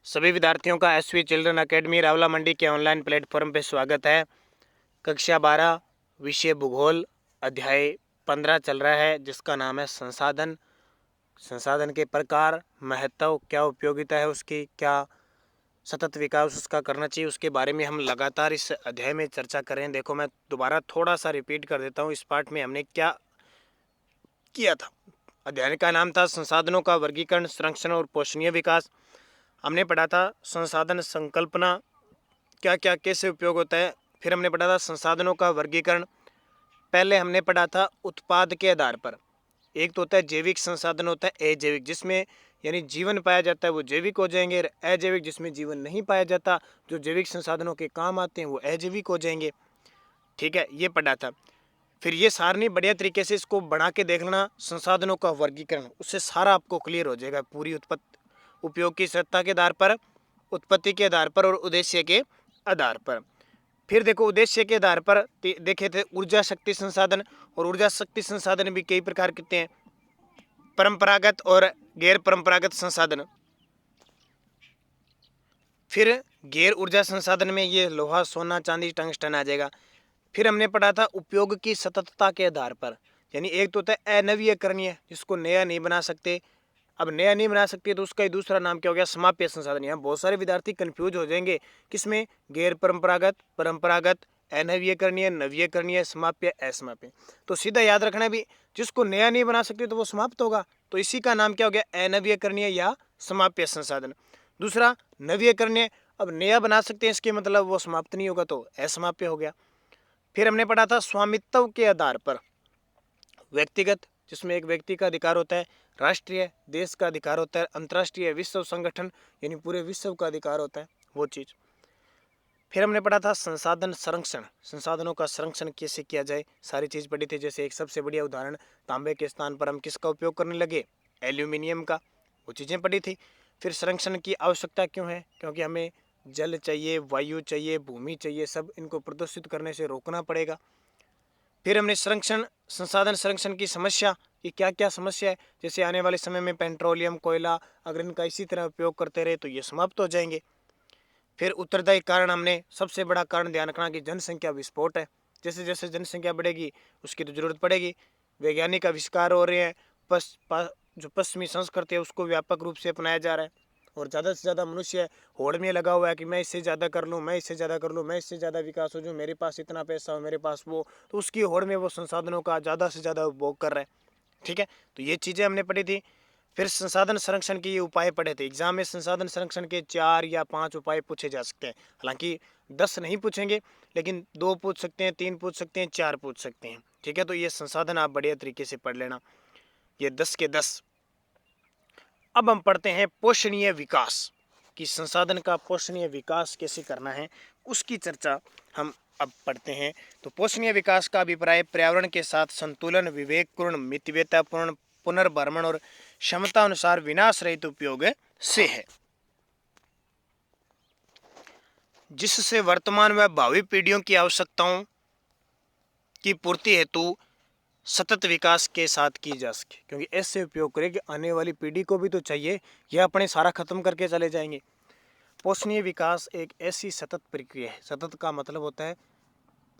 सभी विद्यार्थियों का एसवी चिल्ड्रन एकेडमी रावला मंडी के ऑनलाइन प्लेटफॉर्म पर स्वागत है। कक्षा 12 विषय भूगोल अध्याय 15 चल रहा है, जिसका नाम है संसाधन। संसाधन के प्रकार, महत्व, क्या उपयोगिता है उसकी, क्या सतत विकास उसका करना चाहिए, उसके बारे में हम लगातार इस अध्याय में चर्चा करें। देखो, मैं दोबारा थोड़ा सा रिपीट कर देता हूँ। इस पाठ में हमने क्या किया था? अध्याय का नाम था संसाधनों का वर्गीकरण, संरक्षण और पोषणीय विकास। हमने पढ़ा था संसाधन संकल्पना, क्या क्या कैसे उपयोग होता है। फिर हमने पढ़ा था संसाधनों का वर्गीकरण। पहले हमने पढ़ा था उत्पाद के आधार पर। एक तो होता है जैविक संसाधन, होता है अजैविक, जिसमें यानी जीवन पाया जाता है वो जैविक हो जाएंगे। अजैविक जिसमें जीवन नहीं पाया जाता, जो जैविक संसाधनों के काम आते हैं वो अजैविक हो जाएंगे। ठीक है, ये पढ़ा था। फिर ये सारणी बढ़िया तरीके से इसको बना के देख लेना, संसाधनों का वर्गीकरण, उससे सारा आपको क्लियर हो जाएगा। पूरी उपयोग की सत्ता के आधार पर, उत्पत्ति के आधार पर और उद्देश्य के आधार पर। फिर देखो, उद्देश्य के आधार पर देखे थे ऊर्जा शक्ति संसाधन, और ऊर्जा शक्ति संसाधन भी कई प्रकार के हैं, परंपरागत और गैर परंपरागत संसाधन। फिर गैर ऊर्जा संसाधन में ये लोहा, सोना, चांदी, टंगस्टन आ जाएगा। फिर हमने पढ़ा था उपयोग की सततता के आधार पर, यानी एक तो होता है अनवीयकरणीय, जिसको नया नहीं बना सकते। अब नया नहीं बना सकते तो उसका ही दूसरा नाम क्या हो गया? समाप्य संसाधन। यहाँ बहुत सारे विद्यार्थी कंफ्यूज हो जाएंगे, किसमें? गैर परंपरागत, परंपरागत, अनवीयकरणीय, नवीयकरणीय, समाप्य, असमाप्य। तो सीधा याद रखना भी, जिसको नया नहीं बना सकते तो वो समाप्त होगा, तो इसी का नाम क्या हो गया? अनवीयकरणीय या समाप्य संसाधन। दूसरा नवीयकरणीय, अब नया बना सकते हैं, इसके मतलब वो समाप्त नहीं होगा, तो असमाप्य हो गया। फिर हमने पढ़ा था स्वामित्व के आधार पर, व्यक्तिगत, जिसमें एक व्यक्ति का अधिकार होता है, राष्ट्रीय, देश का अधिकार होता है, अंतर्राष्ट्रीय, विश्व संगठन, यानी पूरे विश्व का अधिकार होता है, वो चीज। फिर हमने पढ़ा था संसाधन संरक्षण, संसाधनों का संरक्षण कैसे किया जाए, सारी चीज पढ़ी थी। जैसे एक सबसे बढ़िया उदाहरण, तांबे के स्थान पर हम किसका उपयोग करने लगे? एल्यूमिनियम का, वो चीजें पढ़ी थी। फिर संरक्षण की आवश्यकता क्यों है? क्योंकि हमें जल चाहिए, वायु चाहिए, भूमि चाहिए, सब इनको प्रदूषित करने से रोकना पड़ेगा। फिर हमने संरक्षण, संसाधन संरक्षण की समस्या, कि क्या क्या समस्या है, जैसे आने वाले समय में पेट्रोलियम, कोयला, अगर इनका इसी तरह उपयोग करते रहे तो ये समाप्त हो जाएंगे। फिर उत्तरदायी कारण, हमने सबसे बड़ा कारण ध्यान रखना कि जनसंख्या विस्फोट है। जैसे जैसे जनसंख्या बढ़ेगी उसकी तो जरूरत पड़ेगी। वैज्ञानिक आविष्कार हो रहे हैं, जो पश्चिमी संस्कृति है उसको व्यापक रूप से अपनाया जा रहा है, और ज़्यादा से ज़्यादा मनुष्य होड़ में लगा हुआ है कि मैं इससे ज़्यादा कर लूँ, मैं इससे ज़्यादा कर लूँ, मैं इससे ज़्यादा विकास हो जाऊँ, मेरे पास इतना पैसा हो, मेरे पास वो, तो उसकी होड़ में वो संसाधनों का ज़्यादा से ज़्यादा उपभोग कर रहा है। ठीक है, तो ये चीज़ें हमने पढ़ी थी। फिर संसाधन संरक्षण के ये उपाय पढ़े थे। एग्जाम में संसाधन संरक्षण के 4 या 5 उपाय पूछे जा सकते हैं। हालांकि 10 नहीं पूछेंगे, लेकिन 2 पूछ सकते हैं, 3 पूछ सकते हैं, 4 पूछ सकते हैं। ठीक है, तो ये संसाधन आप बढ़िया तरीके से पढ़ लेना, ये 10 के 10। अब हम पढ़ते हैं पोषणीय विकास, कि संसाधन का पोषणीय विकास कैसे करना है, उसकी चर्चा हम अब पढ़ते हैं। तो पोषणीय विकास का अभिप्राय पर्यावरण के साथ संतुलन, विवेकपूर्ण, मितव्ययतापूर्ण, पुनर्भरण और क्षमता अनुसार विनाश रहित उपयोग से है, जिससे वर्तमान व भावी पीढ़ियों की आवश्यकताओं की पूर्ति हेतु सतत विकास के साथ की जा सके। क्योंकि ऐसे उपयोग करें कि आने वाली पीढ़ी को भी तो चाहिए, यह अपने सारा खत्म करके चले जाएंगे। पोषणीय विकास एक ऐसी सतत प्रक्रिया है, सतत का मतलब होता है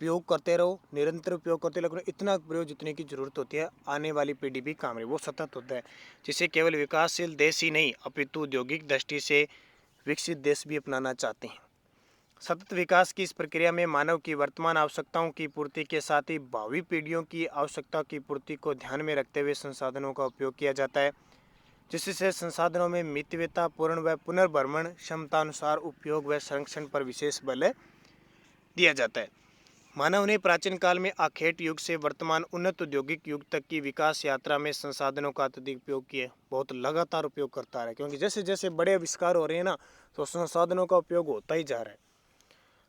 उपयोग करते रहो, निरंतर उपयोग करते रहो, इतना प्रयोग जितने की जरूरत होती है, आने वाली पीढ़ी भी काम रहे, वो सतत होता है, जिसे केवल विकासशील देश ही नहीं अपितु औद्योगिक दृष्टि से विकसित देश भी अपनाना चाहते हैं। सतत विकास की इस प्रक्रिया में मानव की वर्तमान आवश्यकताओं की पूर्ति के साथ ही भावी पीढ़ियों की आवश्यकता की पूर्ति को ध्यान में रखते हुए संसाधनों का उपयोग किया जाता है, जिससे संसाधनों में मितव्ययता पूर्ण व पुनर्भरण क्षमता अनुसार उपयोग व संरक्षण पर विशेष बल दिया जाता है। मानव ने प्राचीन काल में आखेट युग से वर्तमान उन्नत औद्योगिक युग तक की विकास यात्रा में संसाधनों का अत्यधिक उपयोग किए, बहुत लगातार उपयोग करता है, क्योंकि जैसे जैसे बड़े आविष्कार हो रहे हैं ना, तो संसाधनों का उपयोग होता ही जा रहा है।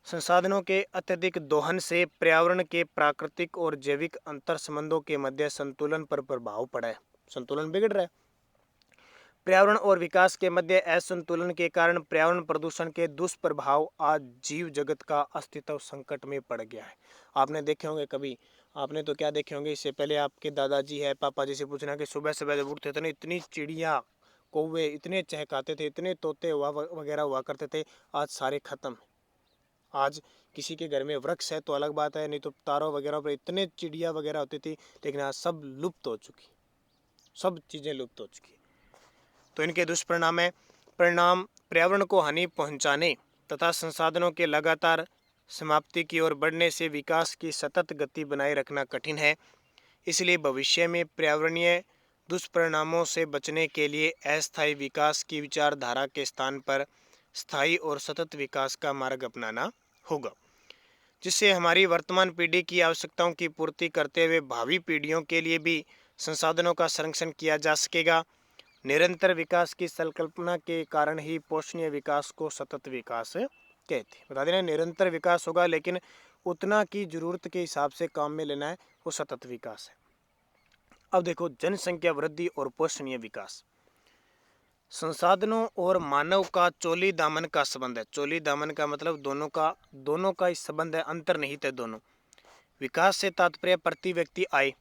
संसाधनों के अत्यधिक दोहन से पर्यावरण के प्राकृतिक और जैविक अंतर संबंधों के मध्य संतुलन पर प्रभाव पड़ा है, संतुलन बिगड़ रहा है। पर्यावरण और विकास के मध्य असंतुलन के कारण पर्यावरण प्रदूषण के दुष्प्रभाव आज जीव जगत का अस्तित्व संकट में पड़ गया है। आपने देखे होंगे कभी, आपने तो क्या देखे होंगे, इससे पहले आपके दादाजी है, पापा जी से पूछना कि सुबह सुबह जब उठते थे ना, इतनी चिड़िया कौवे इतने चहकाते थे, इतने तोते वगैरह हुआ करते थे, आज सारे खत्म। आज किसी के घर में वृक्ष है तो अलग बात है, नहीं तो तारों वगैरह पर इतने चिड़िया वगैरह होती थी, लेकिन आज सब लुप्त हो चुकी, सब चीज़ें लुप्त हो चुकी। तो इनके दुष्परिणाम है, परिणाम पर्यावरण को हानि पहुंचाने तथा संसाधनों के लगातार समाप्ति की ओर बढ़ने से विकास की सतत गति बनाए रखना कठिन है। इसलिए भविष्य में पर्यावरणीय दुष्परिणामों से बचने के लिए अस्थायी विकास की विचारधारा के स्थान पर स्थायी और सतत विकास का मार्ग अपनाना होगा, जिससे हमारी वर्तमान पीढ़ी की आवश्यकताओं की पूर्ति करते हुए भावी पीढ़ियों के लिए भी संसाधनों का संरक्षण किया जा सकेगा। निरंतर विकास की संकल्पना के कारण ही पोषणीय विकास को सतत विकास कहते हैं। बता देना, निरंतर विकास होगा लेकिन उतना की जरूरत के हिसाब से काम में लेना है, वो सतत विकास है। अब देखो, जनसंख्या वृद्धि और पोषणीय विकास। संसाधनों और मानव का चोली दामन का संबंध है। चोली दामन का मतलब दोनों का इस संबंध है, अंतर्निहित है दोनों। विकास से तात्पर्य प्रति व्यक्ति आय।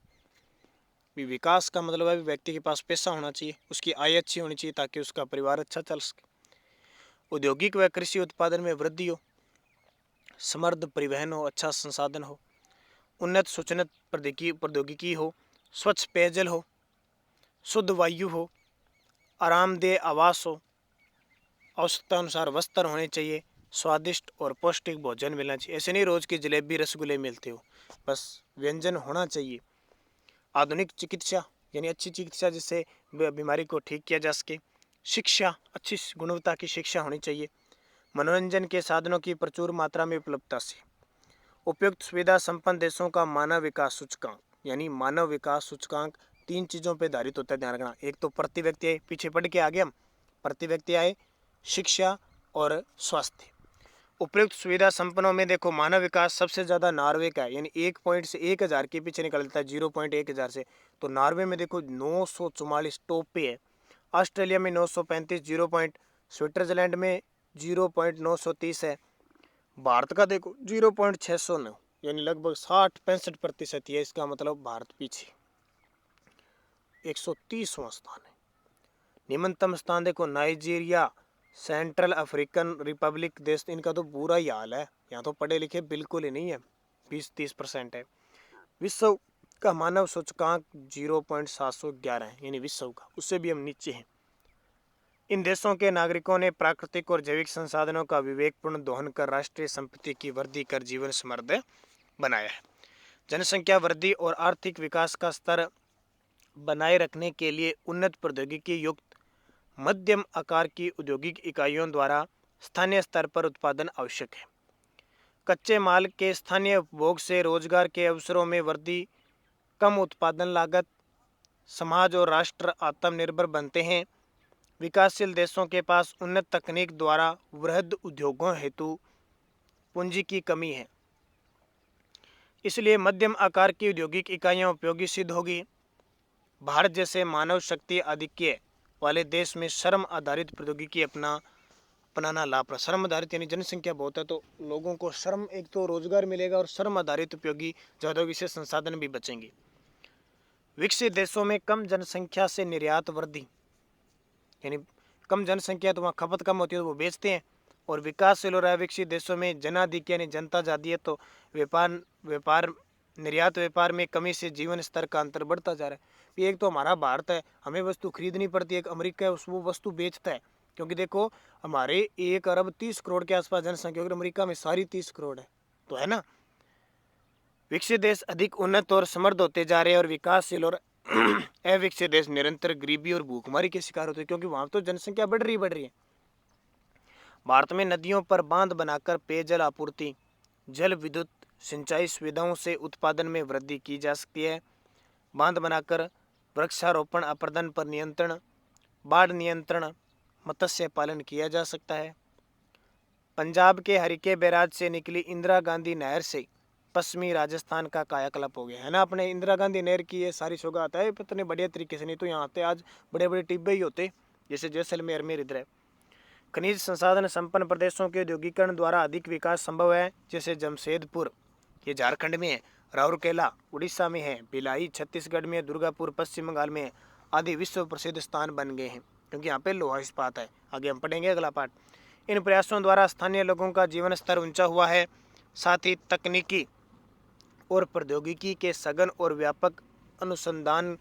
विकास का मतलब है व्यक्ति के पास पैसा होना चाहिए, उसकी आय अच्छी होनी चाहिए ताकि उसका परिवार अच्छा चल सके। औद्योगिक व कृषि उत्पादन में वृद्धि हो, समृद्ध परिवहन हो, अच्छा संसाधन हो, उन्नत सूचना प्रौद्योगिकी हो, स्वच्छ पेयजल हो, शुद्ध वायु हो, आरामदेह आवास हो, आवश्यकता अनुसार वस्त्र होने चाहिए, स्वादिष्ट और पौष्टिक भोजन मिलना चाहिए। ऐसे नहीं रोज की जलेबी रसगुल्ले मिलते हो, बस व्यंजन होना चाहिए। आधुनिक चिकित्सा यानी अच्छी चिकित्सा जिससे बीमारी को ठीक किया जा सके। शिक्षा, अच्छी गुणवत्ता की शिक्षा होनी चाहिए। मनोरंजन के साधनों की प्रचुर मात्रा में उपलब्धता से उपयुक्त सुविधा संपन्न देशों का मानव विकास सूचकांक, यानी मानव विकास सूचकांक 3 चीज़ों पर आधारित होता है, ध्यान रखना। एक तो प्रति व्यक्ति आए, पीछे पढ़ के आगे हम प्रति व्यक्ति आए, शिक्षा और स्वास्थ्य। उपयुक्त सुविधा संपन्नों में देखो, मानव विकास सबसे ज़्यादा नॉर्वे का है, यानी 1 पॉइंट से 1000 के पीछे निकल जाता है, 0.1000 से। तो नॉर्वे में देखो 944 टॉप पे है। ऑस्ट्रेलिया में 935, 0. स्विट्जरलैंड में 0.930 है। भारत का देखो 0.609, यानी लगभग 60-65% है। इसका मतलब भारत पीछे 130वां स्थान है। निम्नतम स्थान देखो नाइजीरिया, सेंट्रल अफ्रीकन रिपब्लिक देश, इनका तो बुरा ही हाल है। यहाँ तो पढ़े लिखे बिल्कुल ही नहीं है, 20-30% है। विश्व का मानव सूचकांक 0.711 है, यानी विश्व का, उससे भी हम नीचे हैं। इन देशों के नागरिकों ने प्राकृतिक और जैविक संसाधनों का विवेकपूर्ण दोहन कर राष्ट्रीय संपत्ति की वृद्धि कर जीवन समृद्ध बनाया है। जनसंख्या वृद्धि और आर्थिक विकास का स्तर बनाए रखने के लिए उन्नत प्रौद्योगिकी युक्त मध्यम आकार की औद्योगिक इकाइयों द्वारा स्थानीय स्तर पर उत्पादन आवश्यक है। कच्चे माल के स्थानीय उपभोग से रोजगार के अवसरों में वृद्धि, कम उत्पादन लागत, समाज और राष्ट्र आत्मनिर्भर बनते हैं। विकासशील देशों के पास उन्नत तकनीक द्वारा वृहद उद्योगों हेतु पूंजी की कमी है, इसलिए मध्यम आकार की औद्योगिक इकाइयाँ उपयोगी सिद्ध होगी। भारत जैसे मानव शक्ति आधिक्य वाले देश में श्रम आधारित प्रौद्योगिकी अपनाना लाभप्रद। श्रम आधारित यानी जनसंख्या बहुत है तो लोगों को श्रम, एक तो रोजगार मिलेगा और श्रम आधारित उपयोगी ज़्यादा से संसाधन भी बचेंगे। विकसित देशों में कम जनसंख्या से निर्यात वृद्धि, यानी कम जनसंख्या तो वहाँ खपत कम होती है तो वो बेचते हैं। और विकासशील और अविकसित देशों में जनाधिक्य यानी जनता ज़्यादा है तो व्यापार निर्यात व्यापार में कमी से जीवन स्तर का अंतर बढ़ता जा रहा है। एक तो हमारा भारत है, हमें वस्तु खरीदनी पड़ती है, एक अमेरिका है वो वस्तु बेचता है, क्योंकि देखो हमारे 1 अरब 30 करोड़ के आसपास जनसंख्या, और अमेरिका में सारी 30 करोड़ है, तो है ना। विकसित देश अधिक उन्नत और समृद्ध होते जा रहे हैं और विकासशील और अविकसित देश निरंतर गरीबी और भूखमरी के शिकार होते हैं, क्योंकि वहाँ तो जनसंख्या बढ़ रही है। भारत में नदियों पर बांध बनाकर पेयजल आपूर्ति, जल विद्युत सिंचाई सुविधाओं से उत्पादन में वृद्धि की जा सकती है। बांध बनाकर वृक्षारोपण, अपरदन पर नियंत्रण, बाढ़ नियंत्रण, मत्स्य पालन किया जा सकता है। पंजाब के हरिके बैराज से निकली इंदिरा गांधी नहर से पश्चिमी राजस्थान का कायाकल्प हो गया है ना। अपने इंदिरा गांधी नहर की ये सारी सौगात है, इतने बढ़िया तरीके से, नहीं तो यहाँ आते आज बड़े बड़े टिब्बे ही होते, जैसे जैसलमेर में इधर है। खनिज संसाधन संपन्न प्रदेशों के औद्योगिकरण द्वारा अधिक विकास संभव है, जैसे जमशेदपुर, ये झारखंड में है, राउरकेला उड़ीसा में है, भिलाई छत्तीसगढ़ में, दुर्गापुर पश्चिम बंगाल में आदि विश्व प्रसिद्ध स्थान बन गए हैं। क्योंकि यहाँ पे लोहा इस्पात है। आगे हम पढ़ेंगे अगला पार्ट। इन प्रयासों द्वारा स्थानीय लोगों का जीवन स्तर ऊंचा हुआ है, साथ ही तकनीकी और प्रौद्योगिकी के सघन और व्यापक अनुसंधान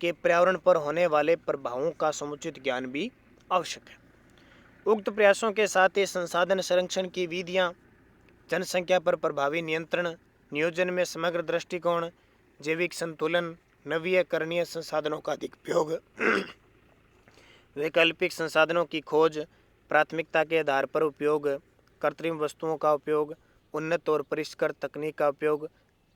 के पर्यावरण पर होने वाले प्रभावों का समुचित ज्ञान भी आवश्यक है। उक्त प्रयासों के साथ ही संसाधन संरक्षण की विधियां, जनसंख्या पर प्रभावी नियंत्रण, नियोजन में समग्र दृष्टिकोण, जैविक संतुलन, नवीकरणीय संसाधनों का अधिक उपयोग, वैकल्पिक संसाधनों की खोज, प्राथमिकता के आधार पर उपयोग, कृत्रिम वस्तुओं का उपयोग, उन्नत और परिष्कृत तकनीक का उपयोग,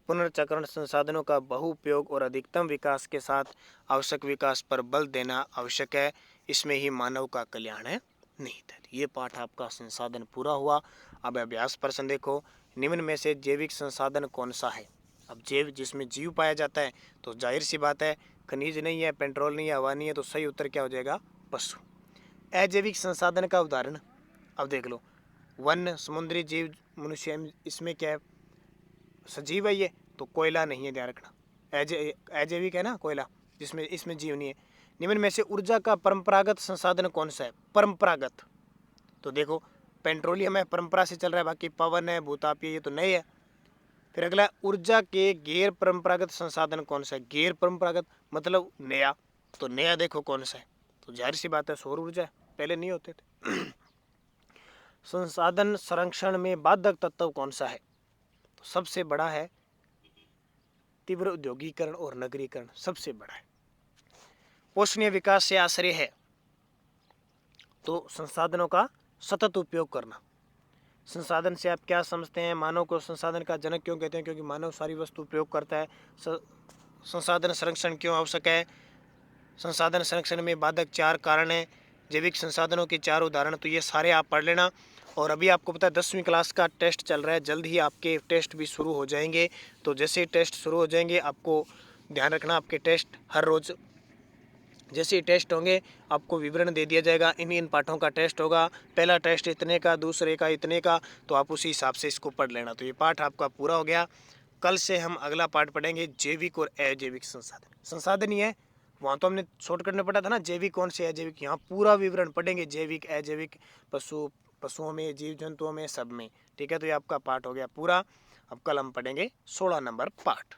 पुनर्चक्रण संसाधनों का बहुउपयोग और अधिकतम विकास के साथ आवश्यक विकास पर बल देना आवश्यक है। इसमें ही मानव का कल्याण है निहित है। ये पाठ आपका संसाधन पूरा हुआ। अब अभ्यास प्रश्न देखो, निम्न में से जैविक संसाधन कौन सा है? अब जैव जिसमें जीव पाया जाता है तो जाहिर सी बात है खनिज नहीं है, पेट्रोल नहीं है, हवा नहीं है, तो सही उत्तर क्या हो जाएगा? पशु। अजैविक संसाधन का उदाहरण अब देख लो, वन, समुद्री जीव, मनुष्य, इसमें क्या है? सजीव है ये, तो कोयला नहीं है, ध्यान रखना। अजैविक है ना कोयला, जिसमें इसमें जीव नहीं है। निम्न में से ऊर्जा का परंपरागत संसाधन कौन सा है? परंपरागत तो देखो पेट्रोलियम है, परंपरा से चल रहा है, बाकी पवन है, भूतापीय, ये तो नए है। फिर अगला, ऊर्जा के गैर परंपरागत संसाधन कौन सा है? गैर परंपरागत मतलब नया, तो नया देखो कौन सा है? तो जाहिर सी बात है सौर ऊर्जा है, पहले नहीं होते थे। संसाधन संरक्षण में बाधक तत्व कौन सा है? तो सबसे बड़ा है तीव्र औद्योगिकरण और नगरीकरण, सबसे बड़ा है। पोषणीय विकास से आश्रय है तो संसाधनों का सतत उपयोग करना। संसाधन से आप क्या समझते हैं? मानव को संसाधन का जनक क्यों कहते हैं? क्योंकि मानव सारी वस्तु उपयोग करता है। संसाधन संरक्षण क्यों आवश्यक है? संसाधन संरक्षण में बाधक 4 कारण हैं। जैविक संसाधनों के 4 उदाहरण, तो ये सारे आप पढ़ लेना। और अभी आपको पता है 10वीं क्लास का टेस्ट चल रहा है, जल्द ही आपके टेस्ट भी शुरू हो जाएंगे। तो जैसे ही टेस्ट शुरू हो जाएंगे आपको ध्यान रखना, आपके टेस्ट हर रोज़ जैसे ही टेस्ट होंगे आपको विवरण दे दिया जाएगा। इन पाठों का टेस्ट होगा, पहला टेस्ट इतने का, दूसरे का इतने का, तो आप उसी हिसाब से इसको पढ़ लेना। तो ये पाठ आपका पूरा हो गया। कल से हम अगला पाठ पढ़ेंगे जैविक और अजैविक संसाधन। संसाधन ही है, वहाँ तो हमने शॉर्टकट में पढ़ा था ना जैविक कौन से अजैविक, यहाँ पूरा विवरण पढ़ेंगे जैविक अजैविक, पशुओं में, जीव जंतुओं में, सब में। ठीक है, तो ये आपका पाठ हो गया पूरा। अब कल हम पढ़ेंगे 16 नंबर पाठ।